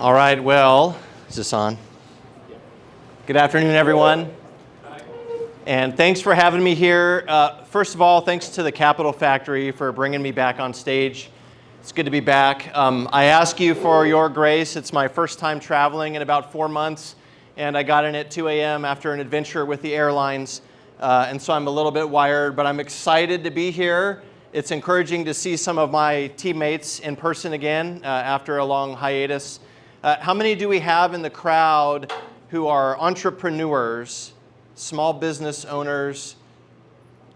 All right, well, is this on? Good afternoon, everyone. And thanks for having me here. First of all, thanks to the Capital Factory for bringing me back on stage. It's good to be back. I ask you for your grace. It's my first time traveling in about 4 months, and I got in at 2 a.m. after an adventure with the airlines, and so I'm a little bit wired, but I'm excited to be here. It's encouraging to see some of my teammates in person again after a long hiatus. How many do we have in the crowd who are entrepreneurs, small business owners?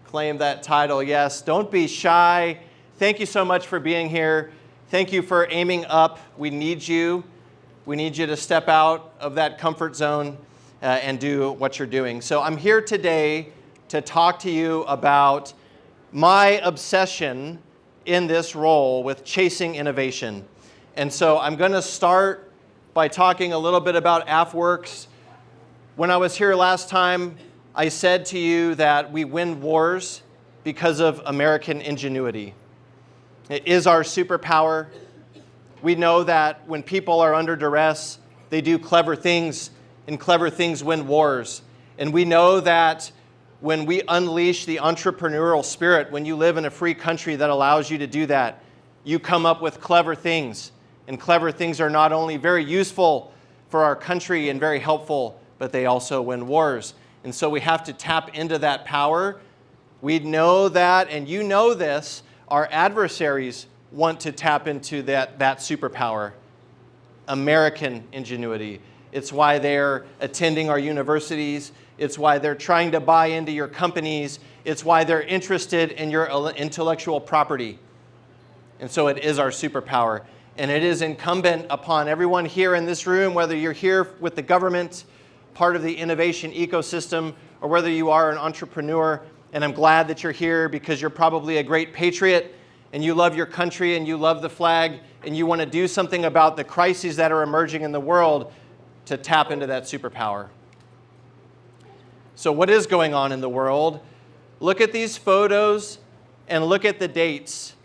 Claim that title, yes. Don't be shy. Thank you so much for being here. Thank you for aiming up. We need you. We need you to step out of that comfort zone and do what you're doing. So I'm here today to talk to you about my obsession in this role with chasing innovation. And so I'm going to start by talking a little bit about AFWERX. When I was here last time, I said to you that we win wars because of American ingenuity. It is our superpower. We know that when people are under duress, they do clever things, and clever things win wars. And we know that when we unleash the entrepreneurial spirit, when you live in a free country that allows you to do that, you come up with clever things. And clever things are not only very useful for our country and very helpful, but they also win wars. And so we have to tap into that power. We know that, and you know this, our adversaries want to tap into that superpower, American ingenuity. It's why they're attending our universities. It's why they're trying to buy into your companies. It's why they're interested in your intellectual property. And so it is our superpower. And it is incumbent upon everyone here in this room, whether you're here with the government, part of the innovation ecosystem, or whether you are an entrepreneur. And I'm glad that you're here because you're probably a great patriot and you love your country and you love the flag and you want to do something about the crises that are emerging in the world to tap into that superpower. So what is going on in the world? Look at these photos and look at the dates.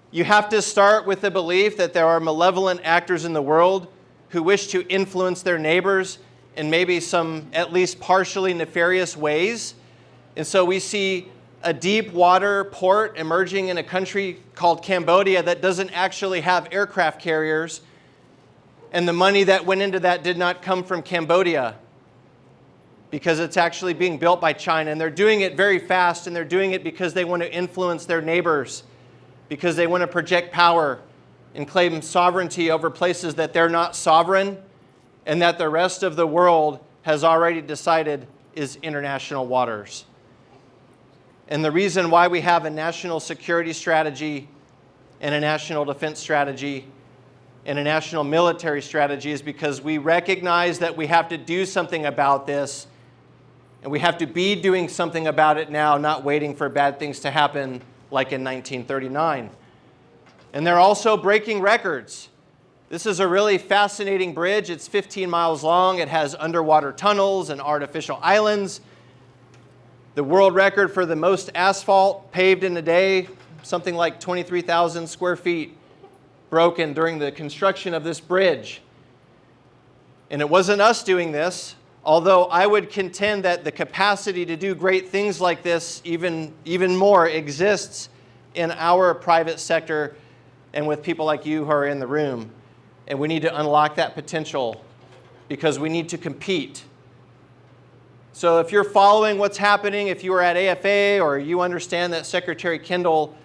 You have to start with the belief that there are malevolent actors in the world who wish to influence their neighbors in maybe some at least partially nefarious ways. And so we see a deep water port emerging in a country called Cambodia that doesn't actually have aircraft carriers. And the money that went into that did not come from Cambodia because it's actually being built by China. And they're doing it very fast, and they're doing it because they want to influence their neighbors, because they want to project power and claim sovereignty over places that they're not sovereign and that the rest of the world has already decided is international waters. And the reason why we have a national security strategy and a national defense strategy and a national military strategy is because we recognize that we have to do something about this, and we have to be doing something about it now, not waiting for bad things to happen like in 1939. And they're also breaking records. This is a really fascinating bridge. It's 15 miles long. It has underwater tunnels and artificial islands. The world record for the most asphalt paved in a day, something like 23,000 square feet, broken during the construction of this bridge. And it wasn't us doing this, although I would contend that the capacity to do great things like this even more exists in our private sector and with people like you who are in the room. And we need to unlock that potential because we need to compete. So if you're following what's happening, if you were at AFA or you understand that Secretary Kendall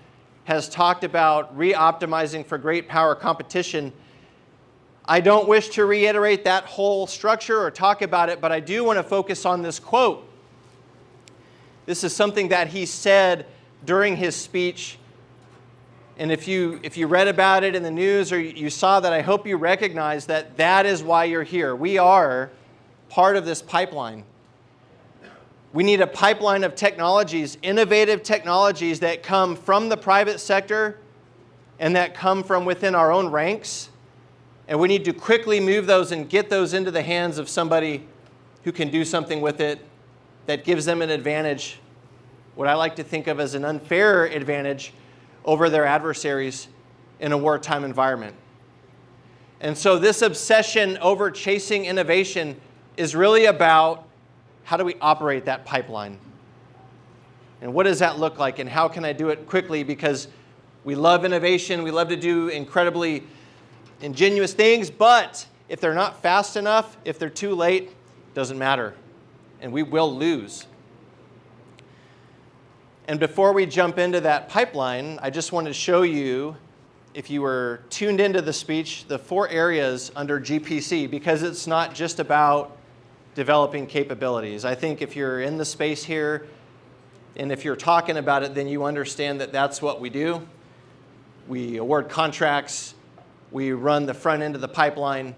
has talked about re-optimizing for great power competition, I don't wish to reiterate that whole structure or talk about it, but I do want to focus on this quote. This is something that he said during his speech. And if you read about it in the news or you saw that, I hope you recognize that that is why you're here. We are part of this pipeline. We need a pipeline of technologies, innovative technologies that come from the private sector and that come from within our own ranks. And we need to quickly move those and get those into the hands of somebody who can do something with it that gives them an advantage, what I like to think of as an unfair advantage over their adversaries in a wartime environment. And so this obsession over chasing innovation is really about how do we operate that pipeline? And what does that look like? And how can I do it quickly? Because we love innovation. We love to do incredibly ingenious things. But if they're not fast enough, if they're too late, it doesn't matter. And we will lose. And before we jump into that pipeline, I just wanted to show you, if you were tuned into the speech, the 4 areas under GPC, because it's not just about developing capabilities. I think if you're in the space here, and if you're talking about it, then you understand that that's what we do. We award contracts, we run the front end of the pipeline,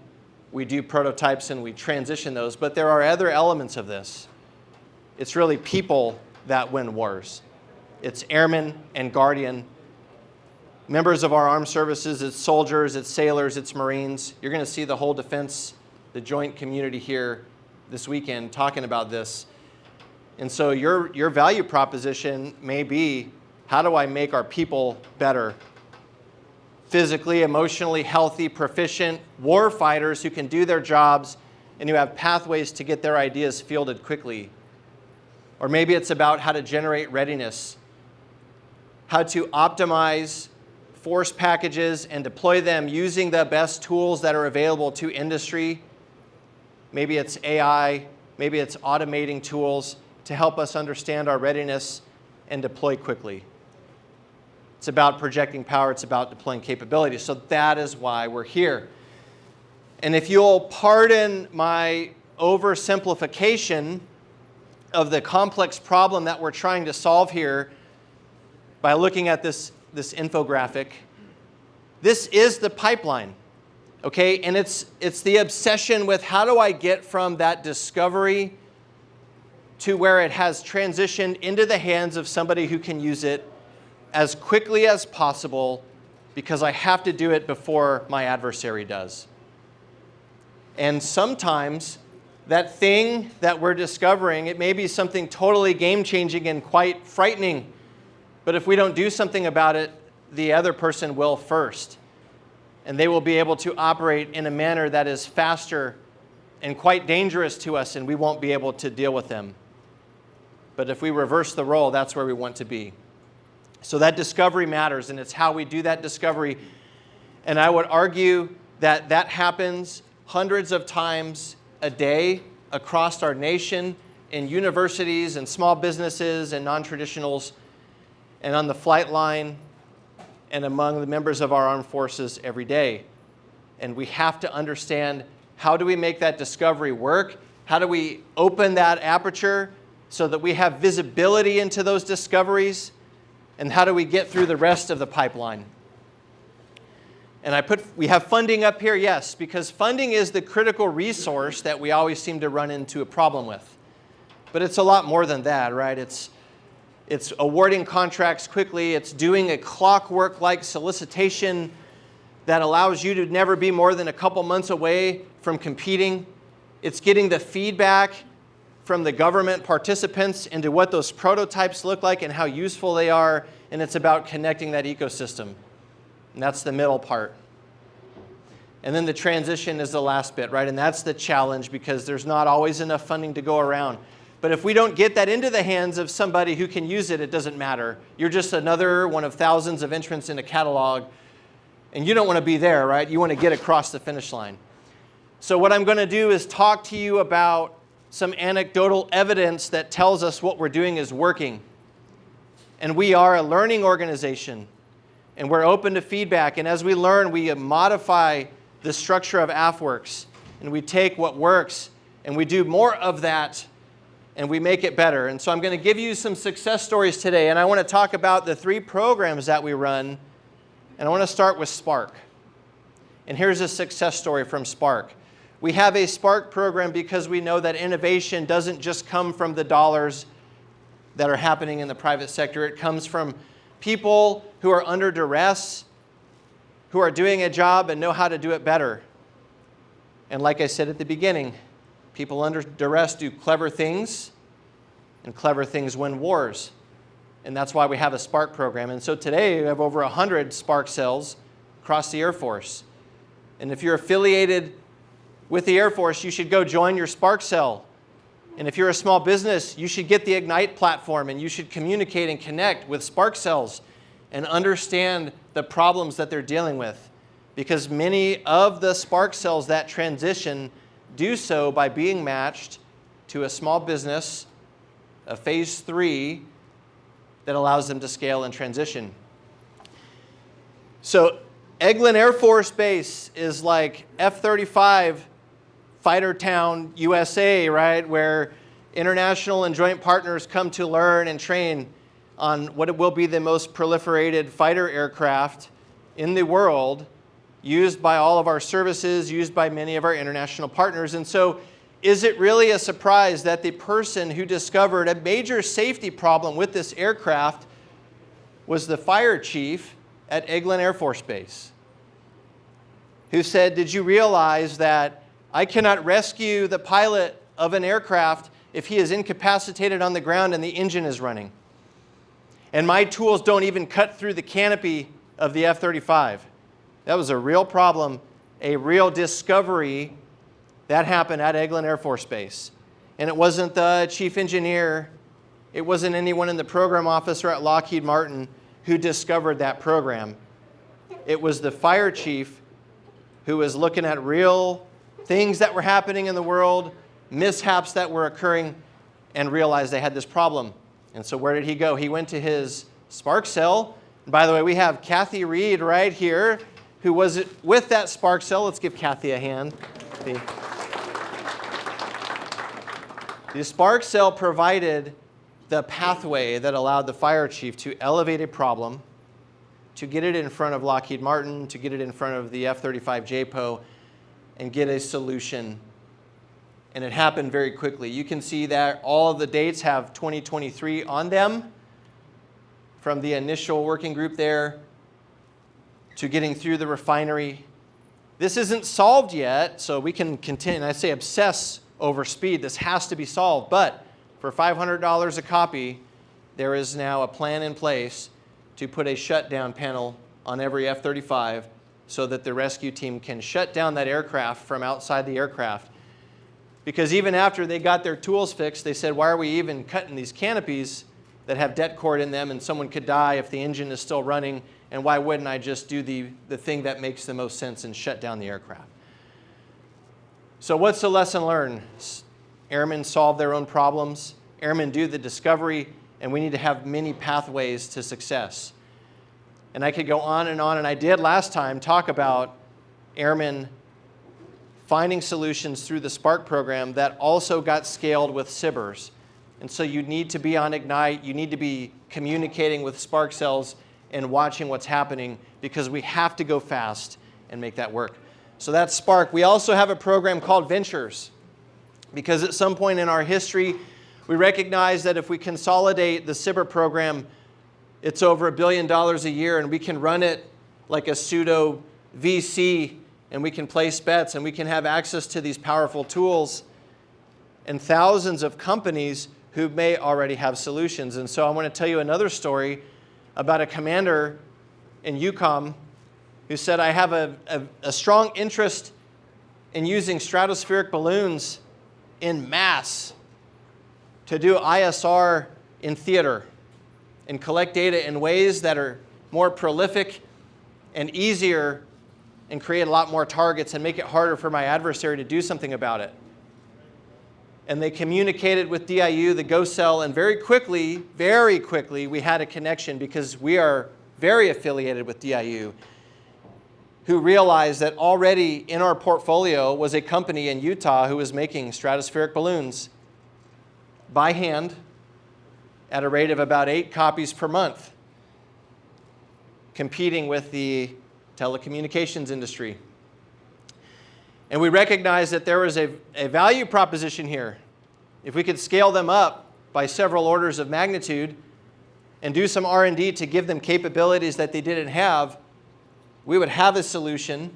we do prototypes, and we transition those. But there are other elements of this. It's really people that win wars. It's Airmen and Guardian, members of our armed services, it's soldiers, it's sailors, it's Marines. You're going to see the whole defense, the joint community here this weekend talking about this. And so your value proposition may be, how do I make our people better? Physically, emotionally healthy, proficient war fighters who can do their jobs and who have pathways to get their ideas fielded quickly. Or maybe it's about how to generate readiness, how to optimize force packages and deploy them using the best tools that are available to industry. Maybe it's AI, maybe it's automating tools to help us understand our readiness and deploy quickly. It's about projecting power, it's about deploying capabilities. So that is why we're here. And if you'll pardon my oversimplification of the complex problem that we're trying to solve here by looking at this infographic, this is the pipeline, okay? And it's the obsession with how do I get from that discovery to where it has transitioned into the hands of somebody who can use it as quickly as possible, because I have to do it before my adversary does. And sometimes that thing that we're discovering, it may be something totally game-changing and quite frightening, but if we don't do something about it, the other person will first. And they will be able to operate in a manner that is faster and quite dangerous to us, and we won't be able to deal with them. But if we reverse the role, that's where we want to be. So that discovery matters, and it's how we do that discovery. And I would argue that that happens hundreds of times a day across our nation, in universities and small businesses and non-traditionals, and on the flight line, and among the members of our armed forces every day. And we have to understand, how do we make that discovery work? How do we open that aperture so that we have visibility into those discoveries? And how do we get through the rest of the pipeline? And we have funding up here, yes, because funding is the critical resource that we always seem to run into a problem with. But it's a lot more than that, right? It's awarding contracts quickly. It's doing a clockwork-like solicitation that allows you to never be more than a couple months away from competing. It's getting the feedback from the government participants into what those prototypes look like and how useful they are. And it's about connecting that ecosystem. And that's the middle part. And then the transition is the last bit, right? And that's the challenge, because there's not always enough funding to go around. But if we don't get that into the hands of somebody who can use it, it doesn't matter. You're just another one of thousands of entrants in a catalog, and you don't want to be there, right? You want to get across the finish line. So what I'm going to do is talk to you about some anecdotal evidence that tells us what we're doing is working. And we are a learning organization, and we're open to feedback. And as we learn, we modify the structure of AFWERX, and we take what works, and we do more of that, and we make it better. And so I'm going to give you some success stories today, and I want to talk about the 3 programs that we run, and I want to start with Spark. And here's a success story from Spark. We have a Spark program because we know that innovation doesn't just come from the dollars that are happening in the private sector. It comes from people who are under duress, who are doing a job and know how to do it better. And like I said at the beginning, people under duress do clever things, and clever things win wars. And that's why we have a Spark program. And so today we have over 100 Spark cells across the Air Force. And if you're affiliated with the Air Force, you should go join your Spark Cell. And if you're a small business, you should get the Ignite platform and you should communicate and connect with Spark Cells and understand the problems that they're dealing with. Because many of the Spark Cells that transition do so by being matched to a small business, a phase 3, that allows them to scale and transition. So Eglin Air Force Base is like F-35 Fighter Town, USA, right? Where international and joint partners come to learn and train on what will be the most proliferated fighter aircraft in the world, used by all of our services, used by many of our international partners. And so is it really a surprise that the person who discovered a major safety problem with this aircraft was the fire chief at Eglin Air Force Base, who said, did you realize that I cannot rescue the pilot of an aircraft if he is incapacitated on the ground and the engine is running? And my tools don't even cut through the canopy of the F-35. That was a real problem, a real discovery that happened at Eglin Air Force Base. And it wasn't the chief engineer, it wasn't anyone in the program office or at Lockheed Martin who discovered that program. It was the fire chief who was looking at real things that were happening in the world, mishaps that were occurring, and realized they had this problem. And so where did he go? He went to his Spark Cell. And by the way, we have Kathy Reed right here, who was with that Spark Cell. Let's give Kathy a hand. The Spark Cell provided the pathway that allowed the fire chief to elevate a problem, to get it in front of Lockheed Martin, to get it in front of the F-35 JPO, and get a solution. And it happened very quickly. You can see that all of the dates have 2023 on them, from the initial working group there to getting through the refinery. This isn't solved yet, so we can continue. I say obsess over speed. This has to be solved. But for $500 a copy, there is now a plan in place to put a shutdown panel on every F-35 so that the rescue team can shut down that aircraft from outside the aircraft. Because even after they got their tools fixed, they said, why are we even cutting these canopies that have det cord in them and someone could die if the engine is still running, and why wouldn't I just do the thing that makes the most sense and shut down the aircraft? So what's the lesson learned? Airmen solve their own problems. Airmen do the discovery, and we need to have many pathways to success. And I could go on, and I did last time talk about airmen finding solutions through the Spark program that also got scaled with SBIRs. And so you need to be on Ignite, you need to be communicating with Spark Cells and watching what's happening, because we have to go fast and make that work. So that's Spark. We also have a program called Ventures, because at some point in our history, we recognize that if we consolidate the SBIR program, it's over $1 billion a year, and we can run it like a pseudo VC, and we can place bets, and we can have access to these powerful tools and thousands of companies who may already have solutions. And so I want to tell you another story about a commander in EUCOM who said, I have a strong interest in using stratospheric balloons in mass to do ISR in theater and collect data in ways that are more prolific and easier and create a lot more targets and make it harder for my adversary to do something about it. And they communicated with DIU, the Go Cell, and very quickly, we had a connection, because we are very affiliated with DIU, who realized that already in our portfolio was a company in Utah who was making stratospheric balloons by hand at a rate of about 8 copies per month, competing with the telecommunications industry. And we recognized that there was a value proposition here. If we could scale them up by several orders of magnitude and do some R&D to give them capabilities that they didn't have, we would have a solution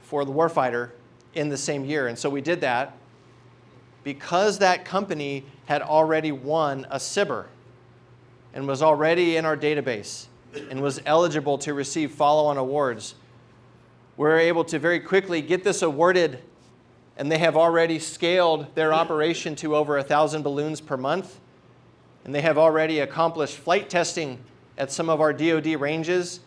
for the warfighter in the same year. And so we did that because that company had already won a SBIR and was already in our database and was eligible to receive follow-on awards. we're able to very quickly get this awarded, and they have already scaled their operation to over 1,000 balloons per month. And they have already accomplished flight testing at some of our DoD ranges.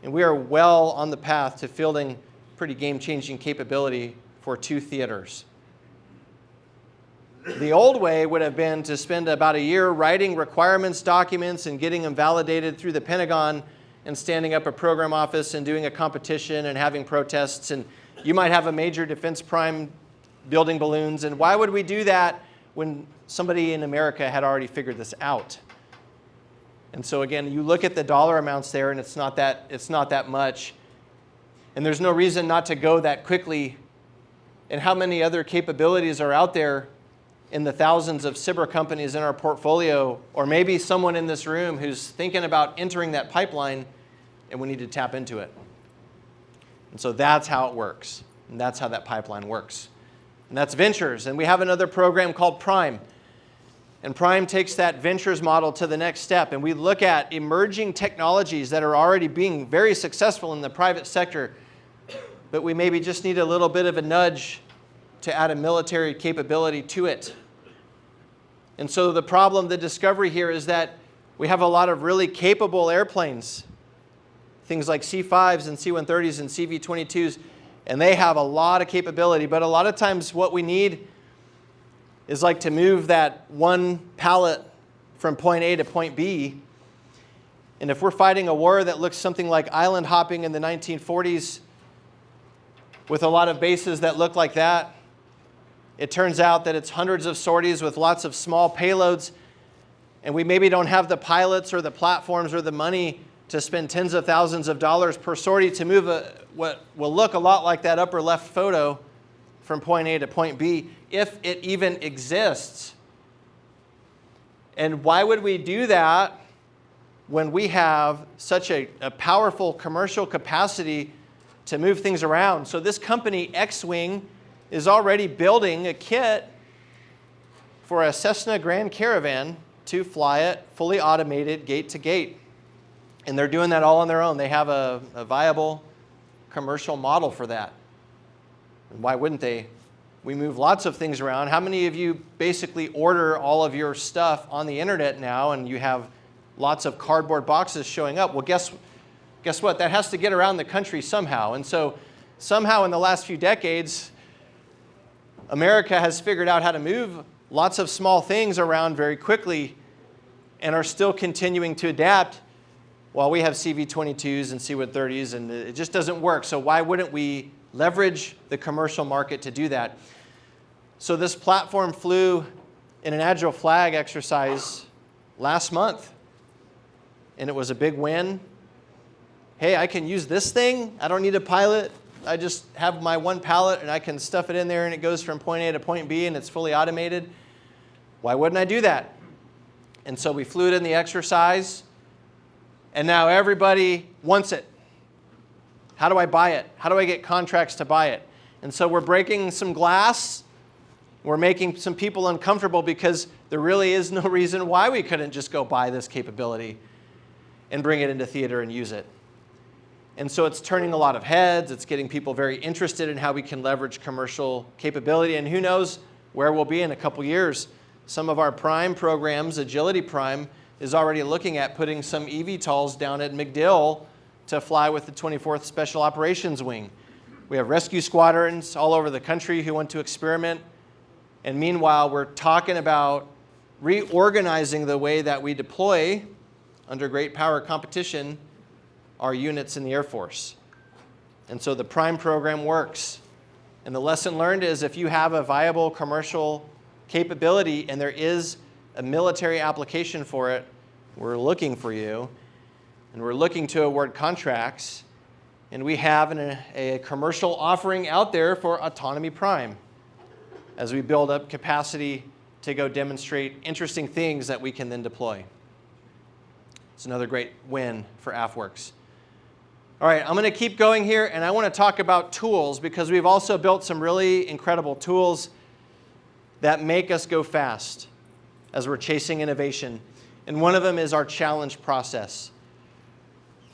And we are well on the path to fielding pretty game-changing capability for 2 theaters. The old way would have been to spend about a year writing requirements documents and getting them validated through the Pentagon and standing up a program office and doing a competition and having protests. And you might have a major defense prime building balloons. And why would we do that when somebody in America had already figured this out? And so again, you look at the dollar amounts there, and it's not that much. And there's no reason not to go that quickly. And how many other capabilities are out there in the thousands of cyber companies in our portfolio, or maybe someone in this room who's thinking about entering that pipeline, and we need to tap into it. And so that's how it works. And that's how that pipeline works. And that's Ventures. And we have another program called Prime. And Prime takes that Ventures model to the next step. And we look at emerging technologies that are already being very successful in the private sector, but we maybe just need a little bit of a nudge to add a military capability to it. And so the problem, the discovery here is that we have a lot of really capable airplanes, things like C-5s and C-130s and CV-22s, and they have a lot of capability. But a lot of times what we need is like to move that one pallet from point A to point B. And if we're fighting a war that looks something like island hopping in the 1940s with a lot of bases that look like that, it turns out that it's hundreds of sorties with lots of small payloads, and we maybe don't have the pilots or the platforms or the money to spend tens of thousands of dollars per sortie to move what will look a lot like that upper left photo from point A to point B, if it even exists. And why would we do that when we have such a powerful commercial capacity to move things around? So this company, X-Wing, is already building a kit for a Cessna Grand Caravan to fly it fully automated gate to gate. And they're doing that all on their own. They have a viable commercial model for that. And why wouldn't they? We move lots of things around. How many of you basically order all of your stuff on the internet now, and you have lots of cardboard boxes showing up? Well, guess what? That has to get around the country somehow. And so somehow in the last few decades, America has figured out how to move lots of small things around very quickly and are still continuing to adapt while we have CV-22s and C-130s, and it just doesn't work. So why wouldn't we leverage the commercial market to do that? So this platform flew in an Agile flag exercise last month, and it was a big win. Hey, I can use this thing. I don't need a pilot. I just have my one pallet, and I can stuff it in there, and it goes from point A to point B, and it's fully automated. Why wouldn't I do that? And so we flew it in the exercise, and now everybody wants it. How do I buy it? How do I get contracts to buy it? And so we're breaking some glass. We're making some people uncomfortable because there really is no reason why we couldn't just go buy this capability and bring it into theater and use it. And so it's turning a lot of heads. It's getting people very interested in how we can leverage commercial capability. And who knows where we'll be in a couple years. Some of our prime programs, Agility Prime, is already looking at putting some eVTOLs down at MacDill to fly with the 24th Special Operations Wing. We have rescue squadrons all over the country who want to experiment. And meanwhile, we're talking about reorganizing the way that we deploy under great power competition our units in the Air Force. And so the Prime program works. And the lesson learned is if you have a viable commercial capability and there is a military application for it, we're looking for you. And we're looking to award contracts. And we have a commercial offering out there for Autonomy Prime as we build up capacity to go demonstrate interesting things that we can then deploy. It's another great win for AFWERX. All right, I'm going to keep going here, and I want to talk about tools because we've also built some really incredible tools that make us go fast as we're chasing innovation. And one of them is our challenge process.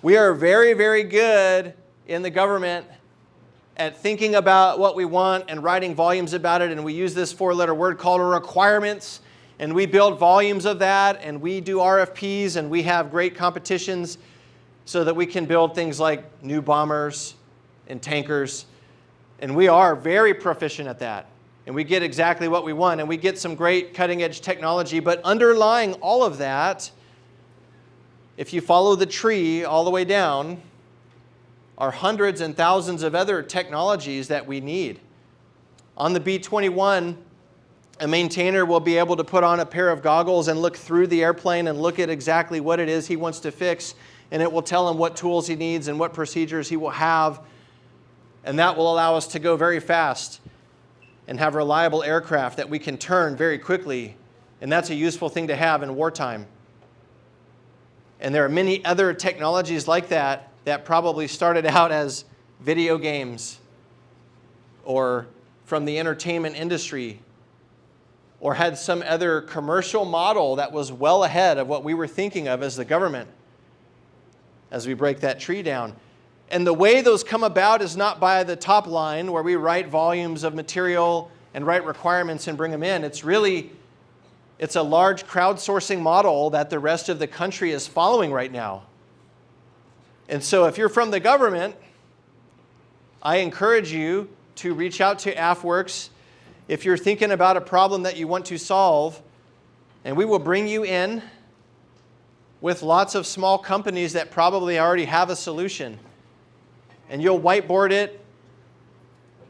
We are very, very good in the government at thinking about what we want and writing volumes about it, and we use this four-letter word called requirements, and we build volumes of that, and we do RFPs, and we have great competitions so that we can build things like new bombers and tankers, and we are very proficient at that, and we get exactly what we want, and we get some great cutting-edge technology, but underlying all of that, if you follow the tree all the way down, are hundreds and thousands of other technologies that we need. On the B-21, a maintainer will be able to put on a pair of goggles and look through the airplane and look at exactly what it is he wants to fix, and it will tell him what tools he needs and what procedures he will have, and that will allow us to go very fast and have reliable aircraft that we can turn very quickly, and that's a useful thing to have in wartime. And there are many other technologies like that that probably started out as video games or from the entertainment industry or had some other commercial model that was well ahead of what we were thinking of as the government as we break that tree down. And the way those come about is not by the top line where we write volumes of material and write requirements and bring them in. It's a large crowdsourcing model that the rest of the country is following right now. And so if you're from the government, I encourage you to reach out to AFWERX if you're thinking about a problem that you want to solve, and we will bring you in with lots of small companies that probably already have a solution. And you'll whiteboard it,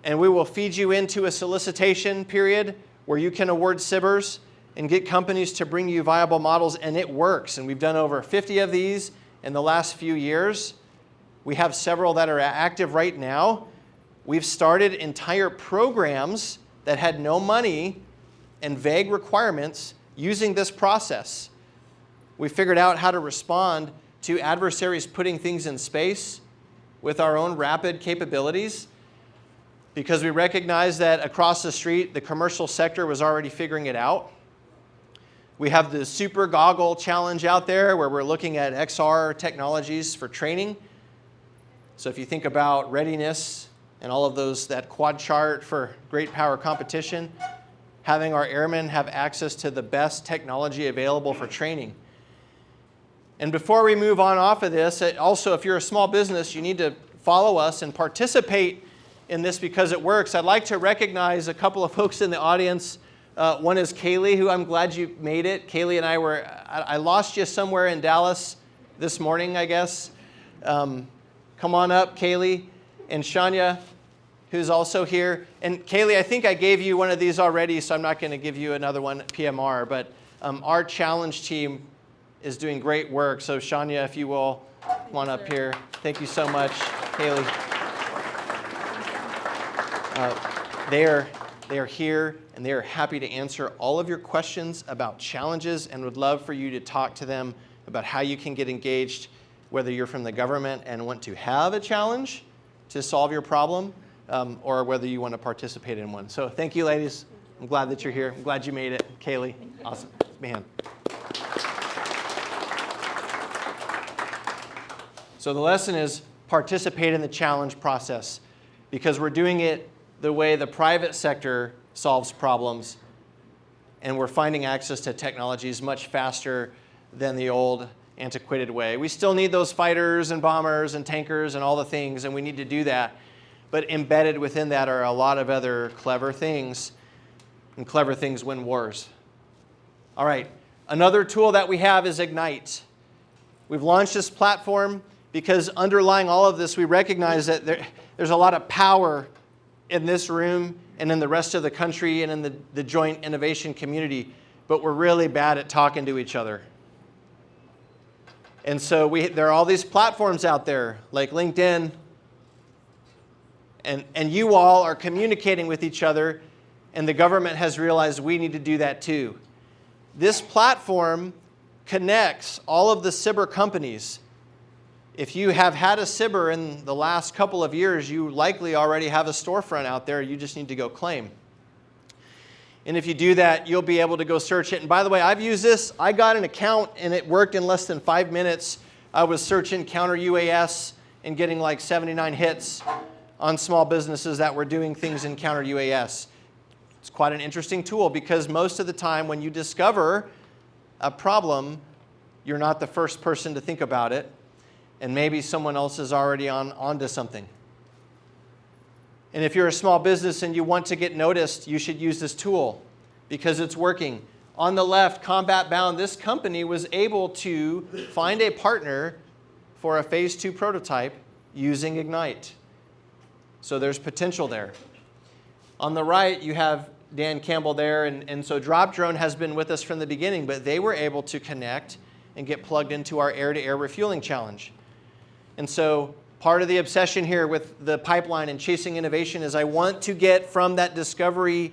and we will feed you into a solicitation period where you can award SBIRs and get companies to bring you viable models, and it works. And we've done over 50 of these in the last few years. We have several that are active right now. We've started entire programs that had no money and vague requirements using this process. We figured out how to respond to adversaries putting things in space with our own rapid capabilities because we recognized that across the street, the commercial sector was already figuring it out. We have the Super Goggle Challenge out there where we're looking at XR technologies for training. So if you think about readiness and all of those, that quad chart for great power competition, having our airmen have access to the best technology available for training. And before we move on off of this, also if you're a small business, you need to follow us and participate in this because it works. I'd like to recognize a couple of folks in the audience. One is Kaylee, who I'm glad you made it. Kaylee and I lost you somewhere in Dallas this morning, I guess. Come on up, Kaylee. And Shania, who's also here. And Kaylee, I think I gave you one of these already, so I'm not going to give you another one, PMR. But our challenge team is doing great work. So Shania, if you will, come on up here. Thank you so much, Kaylee. They are here, and they are happy to answer all of your questions about challenges and would love for you to talk to them about how you can get engaged, whether you're from the government and want to have a challenge to solve your problem, or whether you want to participate in one. So thank you, ladies. I'm glad that you're here. I'm glad you made it. Kaylee, awesome. Man. So the lesson is participate in the challenge process because we're doing it the way the private sector solves problems, and we're finding access to technologies much faster than the old antiquated way. We still need those fighters and bombers and tankers and all the things, and we need to do that. But embedded within that are a lot of other clever things, and clever things win wars. All right, another tool that we have is Ignite. We've launched this platform because underlying all of this, we recognize that there's a lot of power in this room and in the rest of the country and in the joint innovation community, but we're really bad at talking to each other. And so there are all these platforms out there like LinkedIn, and you all are communicating with each other, and the government has realized we need to do that too. This platform connects all of the SBIR companies. If you have had a SBIR in the last couple of years, you likely already have a storefront out there. You just need to go claim. And if you do that, you'll be able to go search it. And by the way, I've used this. I got an account, and it worked in less than 5 minutes. I was searching counter UAS and getting like 79 hits on small businesses that were doing things in counter UAS. It's quite an interesting tool because most of the time when you discover a problem, you're not the first person to think about it, and maybe someone else is already onto something. And if you're a small business and you want to get noticed, you should use this tool because it's working. On the left, Combat Bound, this company was able to find a partner for a phase 2 prototype using Ignite. So there's potential there. On the right, you have Dan Campbell there, and so Drop Drone has been with us from the beginning, but they were able to connect and get plugged into our air-to-air refueling challenge. And so part of the obsession here with the pipeline and chasing innovation is I want to get from that discovery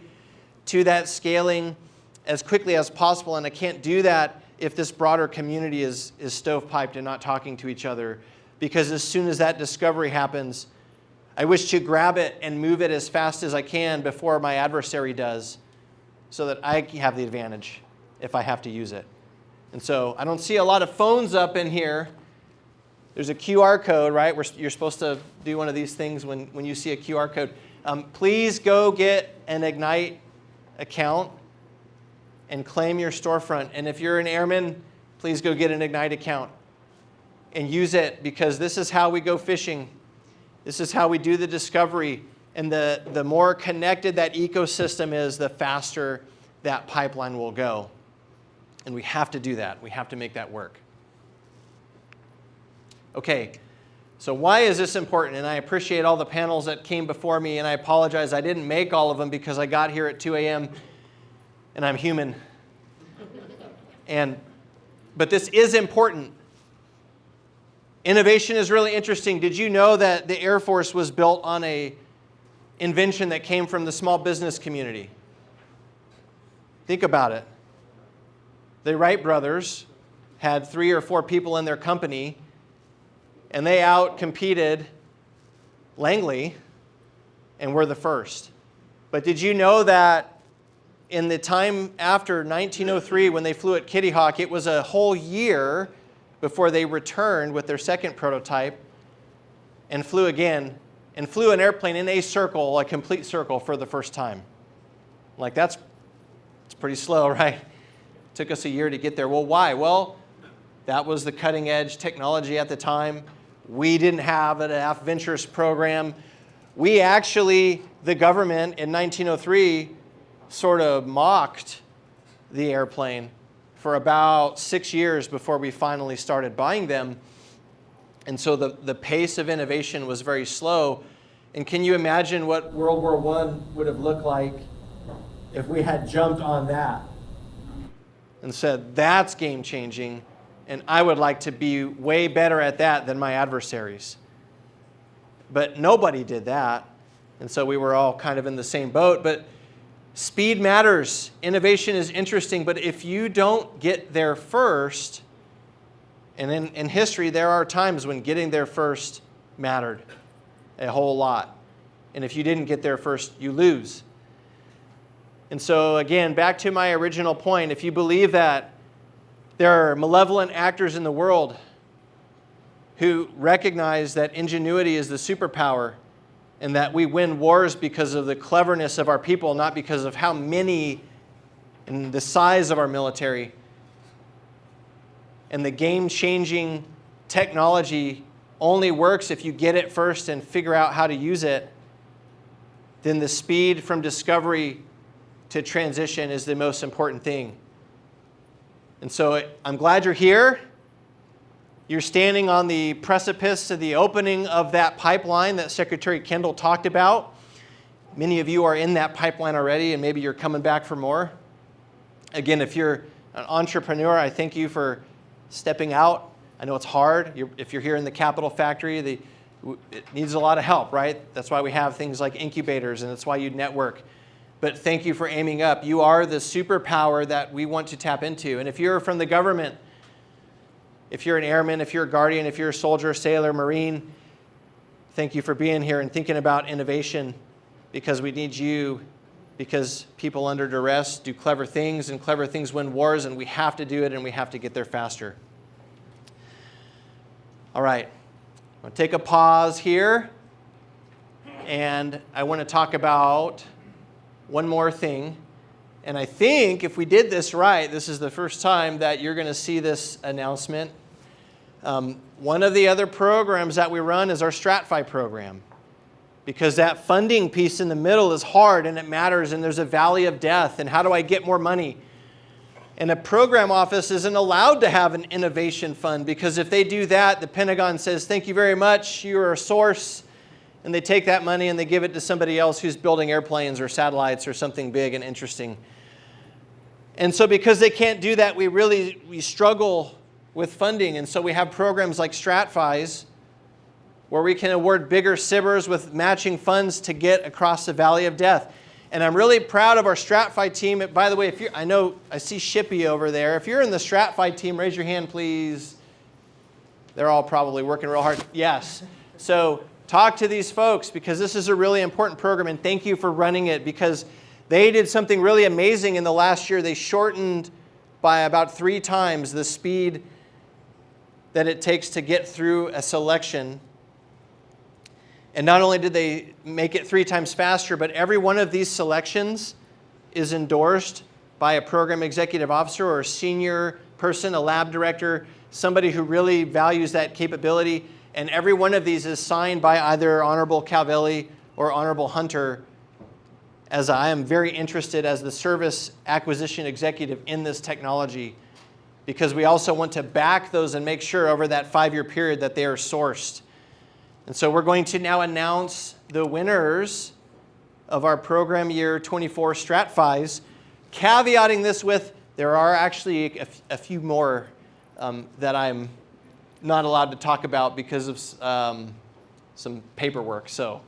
to that scaling as quickly as possible, and I can't do that if this broader community is stovepiped and not talking to each other, because as soon as that discovery happens, I wish to grab it and move it as fast as I can before my adversary does so that I have the advantage if I have to use it. And so I don't see a lot of phones up in here. There's a QR code, right? You're supposed to do one of these things when you see a QR code. Please go get an Ignite account and claim your storefront. And if you're an airman, please go get an Ignite account and use it, because this is how we go fishing. This is how we do the discovery. And the more connected that ecosystem is, the faster that pipeline will go. And we have to do that. We have to make that work. Okay, so why is this important? And I appreciate all the panels that came before me, and I apologize I didn't make all of them because I got here at 2 a.m. and I'm human. But this is important. Innovation is really interesting. Did you know that the Air Force was built on an invention that came from the small business community? Think about it. The Wright brothers had 3 or 4 people in their company, and they out-competed Langley and were the first. But did you know that in the time after 1903, when they flew at Kitty Hawk, it was a whole year before they returned with their second prototype and flew again, and flew an airplane in a circle, a complete circle, for the first time. Like, it's pretty slow, right? Took us a year to get there. Well, why? Well, that was the cutting edge technology at the time. We didn't have an AFVentures program. We actually, the government in 1903, sort of mocked the airplane for about 6 years before we finally started buying them. And so the pace of innovation was very slow. And can you imagine what World War I would have looked like if we had jumped on that and said, that's game-changing, and I would like to be way better at that than my adversaries. But nobody did that, and so we were all kind of in the same boat. But speed matters. Innovation is interesting, but if you don't get there first, and in history there are times when getting there first mattered a whole lot. And if you didn't get there first, you lose. And so again, back to my original point, if you believe that there are malevolent actors in the world who recognize that ingenuity is the superpower and that we win wars because of the cleverness of our people, not because of how many and the size of our military, and the game-changing technology only works if you get it first and figure out how to use it, then the speed from discovery to transition is the most important thing. And so I'm glad you're here. You're standing on the precipice of the opening of that pipeline that Secretary Kendall talked about. Many of you are in that pipeline already, and maybe you're coming back for more. Again, if you're an entrepreneur, I thank you for stepping out. I know it's hard. If you're here in the Capital Factory, it needs a lot of help, right? That's why we have things like incubators, and that's why you network. But thank you for aiming up. You are the superpower that we want to tap into. And if you're from the government, if you're an airman, if you're a guardian, if you're a soldier, sailor, marine, thank you for being here and thinking about innovation, because we need you, because people under duress do clever things, and clever things win wars, and we have to do it, and we have to get there faster. All right, I'm going to take a pause here, And I want to talk about one more thing. And I think if we did this right, this is the first time that you're going to see this announcement. One of the other programs that we run is our StratFi program, because that funding piece in the middle is hard and it matters, and there's a valley of death, and how do I get more money? And a program office isn't allowed to have an innovation fund, because if they do that, the Pentagon says, thank you very much, you're a source, and they take that money and they give it to somebody else who's building airplanes or satellites or something big and interesting. And so because they can't do that, we struggle with funding. And so we have programs like StratFis, where we can award bigger SBIRs with matching funds to get across the valley of death. And I'm really proud of our StratFi team. By the way, I know I see Shippy over there. If you're in the StratFi team, raise your hand, please. They're all probably working real hard. Yes. So talk to these folks, because this is a really important program, and thank you for running it, because they did something really amazing in the last year. They shortened by about 3 times the speed that it takes to get through a selection. And not only did they make it 3 times faster, but every one of these selections is endorsed by a program executive officer or a senior person, a lab director, somebody who really values that capability. And every one of these is signed by either Honorable Calvelli or Honorable Hunter, as I am very interested as the service acquisition executive in this technology, because we also want to back those and make sure over that 5-year period that they are sourced. And so we're going to now announce the winners of our program year 24 StratFis, caveating this with there are actually a few more that I'm not allowed to talk about because of some paperwork. So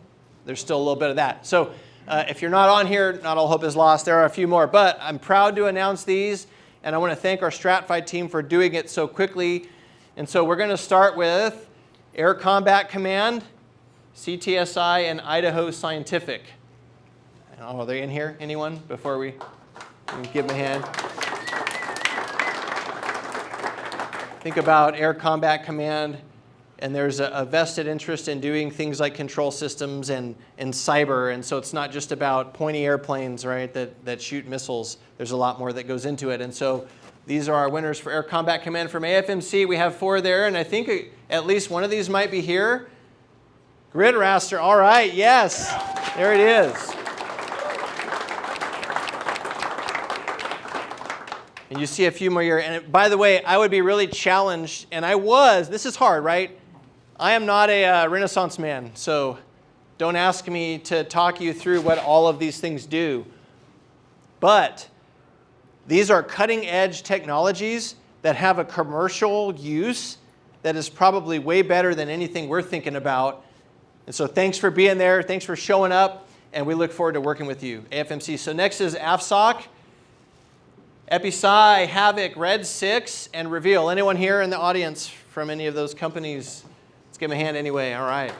there's still a little bit of that. So if you're not on here, not all hope is lost. There are a few more. But I'm proud to announce these, and I want to thank our StratFi team for doing it so quickly. And so we're going to start with Air Combat Command, CTSI, and Idaho Scientific. Oh, are they in here? Anyone? Before we give them a hand. Think about Air Combat Command, and there's a vested interest in doing things like control systems and cyber. And so it's not just about pointy airplanes, right, that shoot missiles. There's a lot more that goes into it. And so these are our winners for Air Combat Command from AFMC. We have 4 there, and I think at least one of these might be here. Grid Raster, all right, yes, there it is. And you see a few more here. And by the way, I would be really challenged, and this is hard, right? I am not a Renaissance man, so don't ask me to talk you through what all of these things do. But these are cutting-edge technologies that have a commercial use that is probably way better than anything we're thinking about. And so thanks for being there. Thanks for showing up. And we look forward to working with you, AFMC. So next is AFSOC, EpiSci, Havoc, Red 6, and Reveal. Anyone here in the audience from any of those companies? Let's give them a hand anyway. All right.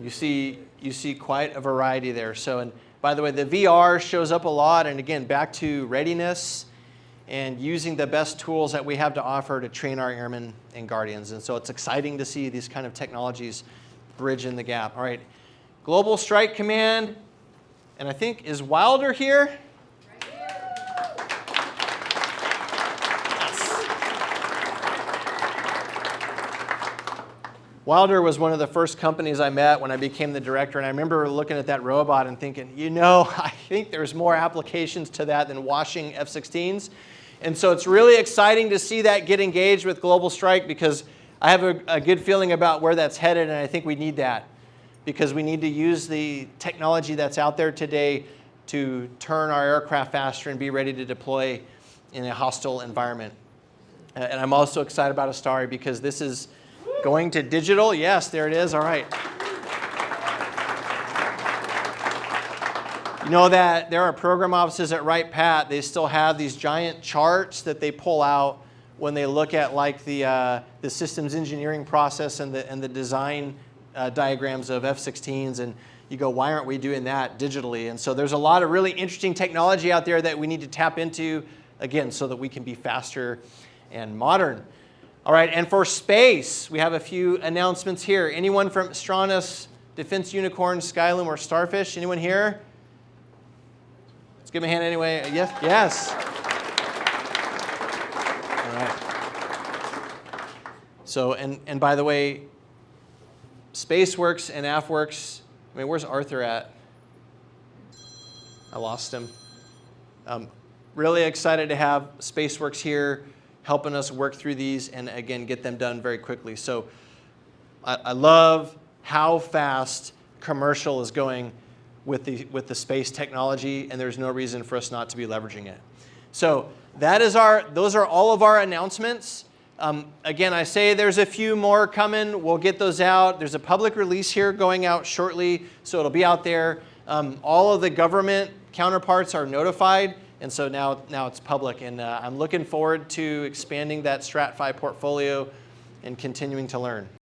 You see quite a variety there. So, and by the way, the VR shows up a lot. And again, back to readiness and using the best tools that we have to offer to train our airmen and guardians. And so it's exciting to see these kind of technologies bridging the gap. All right, Global Strike Command. And I think, is Wilder here? Wilder was one of the first companies I met when I became the director, and I remember looking at that robot and thinking, I think there's more applications to that than washing F-16s. And so it's really exciting to see that get engaged with Global Strike, because I have a good feeling about where that's headed, and I think we need that, because we need to use the technology that's out there today to turn our aircraft faster and be ready to deploy in a hostile environment. And I'm also excited about Astari, because this is going to digital. Yes, there it is. All right. You know that there are program offices at Wright Pat. They still have these giant charts that they pull out when they look at like the systems engineering process and the design diagrams of F-16s, and you go, why aren't we doing that digitally? And so there's a lot of really interesting technology out there that we need to tap into, again, so that we can be faster and modern. All right, and for space, we have a few announcements here. Anyone from Astronus, Defense Unicorn, Skylum, or Starfish? Anyone here? Let's give them a hand anyway. Yes? Yes. All right. So, and by the way, SpaceWorks and AFWERX, I mean, where's Arthur at? I lost him. Really excited to have SpaceWorks here helping us work through these and, again, get them done very quickly. So I love how fast commercial is going with the space technology, and there's no reason for us not to be leveraging it. So those are all of our announcements. Again, I say there's a few more coming. We'll get those out. There's a public release here going out shortly, so it'll be out there. All of the government counterparts are notified, and so now it's public. And I'm looking forward to expanding that StratFi portfolio and continuing to learn.